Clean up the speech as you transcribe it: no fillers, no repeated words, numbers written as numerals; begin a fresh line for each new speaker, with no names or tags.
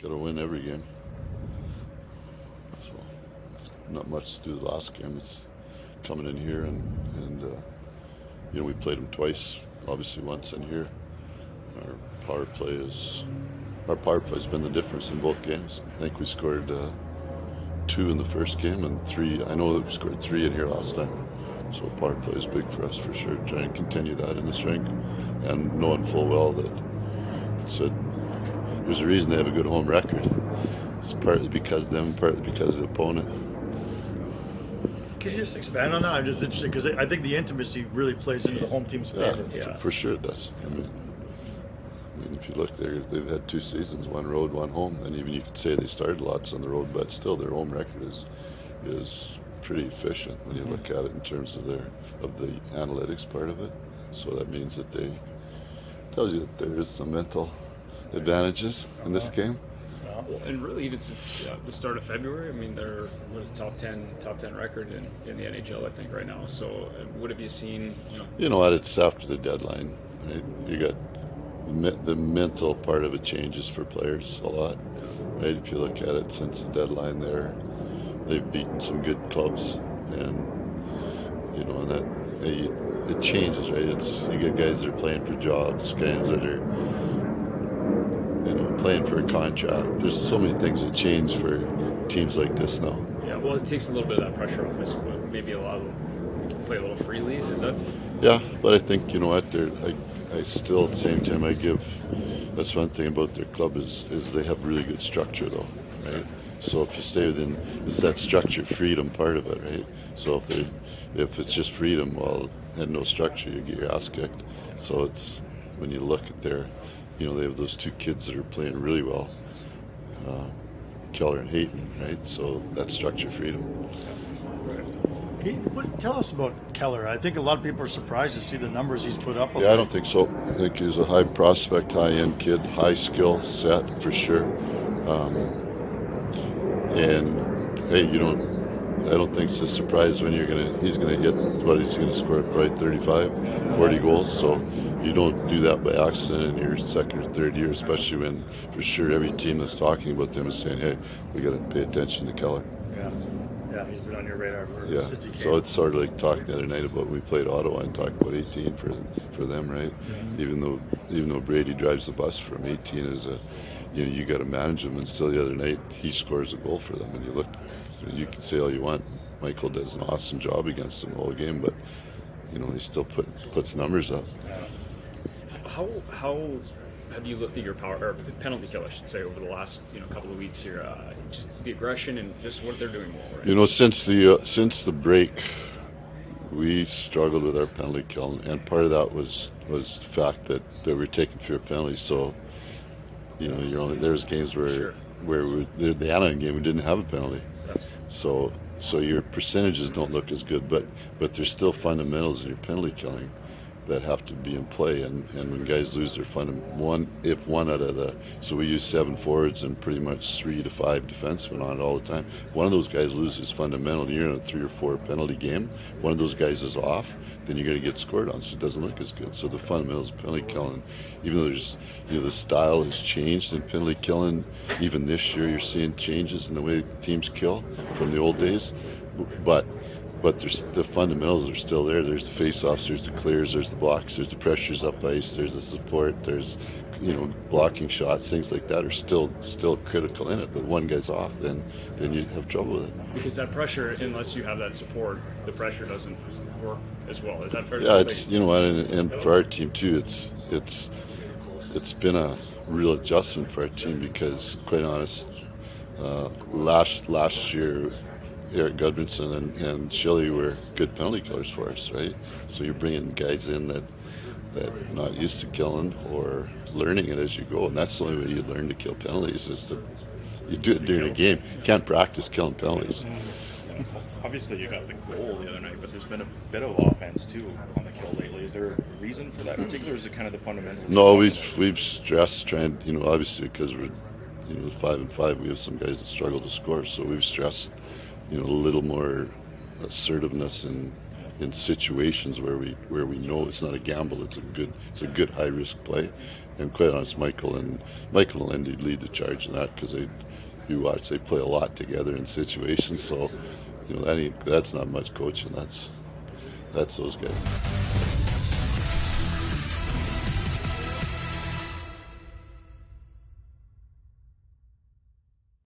Got to win every game. So it's not much to do with the last game. It's coming in here and we played them twice. Obviously once in here. Our power play is our power play's been the difference in both games. I think we scored 2 in the first game and 3. I know that we scored 3 in here last time. So power play is big for us for sure. Try and continue that in the strength, and knowing full well that there's a reason they have a good home record. It's partly because of them, partly because of the opponent.
Could you just expand on that? I'm just interested because I think the intimacy really plays into the home team's favor.
Yeah, for sure it does. I mean, if you look there, they've had 2 seasons, 1 road, 1 home, and even you could say they started lots on the road, but still their home record is pretty efficient when you look at it in terms of the analytics part of it. So that means that tells you that there is some mental advantages in this game.
Well, and really, even since the start of February, I mean, they're with top 10 record in the NHL, I think, right now. So, what have you seen?
You know what? It's after the deadline. Right? You got the mental part of it changes for players a lot. Right? If you look at it since the deadline, they've beaten some good clubs, and and that it changes. Right? You get guys that are playing for jobs, guys that are playing for a contract. There's so many things that change for teams like this now.
Yeah, well, it takes a little bit of that pressure off. I suppose maybe allow them to play a little freely. Is that?
Yeah, but I think I still at the same time that's one thing about their club is they have really good structure though, right? So if you stay within, it's that structure freedom part of it, right? So if it's just freedom, well, and no structure, you get your ass kicked. So it's when you look at they have those 2 kids that are playing really well, Keller and Hayton, right? So that's structure freedom.
Tell us about Keller. I think a lot of people are surprised to see the numbers he's put up.
Yeah, I don't think so. I think he's a high prospect, high-end kid, high skill set for sure. And hey, I don't think it's a surprise when he's gonna hit he's gonna score probably 35, 40 goals. So you don't do that by accident in your second or third year, especially when for sure every team that's talking about them is saying, hey, we got to pay attention to Keller.
Yeah, he's been on your radar since he came.
So it's sort of like talking the other night about we played Ottawa and talked about 18 for them, right? Mm-hmm. Even though Brady drives the bus for him, 18 is you got to manage him. And still the other night he scores a goal for them, and you can say all you want. Michael does an awesome job against them the whole game, but he still puts numbers up.
How have you looked at your penalty kill, I should say, over the last couple of weeks here? Just the aggression and just what they're doing well, right?
Since the break, we struggled with our penalty kill, and part of that was the fact that we were taking fewer penalties. So there's games where the Anaheim game we didn't have a penalty, so your percentages don't look as good, but there's still fundamentals in your penalty killing that have to be in play, and when guys lose their so we use 7 forwards and pretty much 3 to 5 defensemen on it all the time. One of those guys loses fundamental, and you're in a 3 or 4 penalty game. One of those guys is off, then you're going to get scored on, so it doesn't look as good. So the fundamentals of penalty killing, even though there's the style has changed in penalty killing, even this year you're seeing changes in the way teams kill from the old days, but there's the fundamentals are still there. There's the face-offs, there's the clears, there's the blocks, there's the pressures up ice, there's the support, there's blocking shots, things like that are still critical in it. But one guy's off, then you have trouble with it.
Because that pressure, unless you have that support, the pressure doesn't work as well. Is that fair to say?
Yeah, it's and for our team too, it's been a real adjustment for our team because, quite honest, last year, Eric Gudbranson and Shelley were good penalty killers for us, right? So you're bringing guys in that not used to killing or learning it as you go, and that's the only way you learn to kill penalties is you do it during a game. You can't practice killing penalties.
Obviously, you got the goal the other night, but there's been a bit of offense too on the kill lately. Is there a reason for that in particular, or is it kind of the fundamentals?
No, we've stressed trying, obviously because we're 5-5, we have some guys that struggle to score, so we've stressed a little more assertiveness in situations where we know it's not a gamble. It's a good high risk play, and quite honest, Michael and Lindy lead the charge in that because you watch they play a lot together in situations. So that's not much coaching. That's those guys.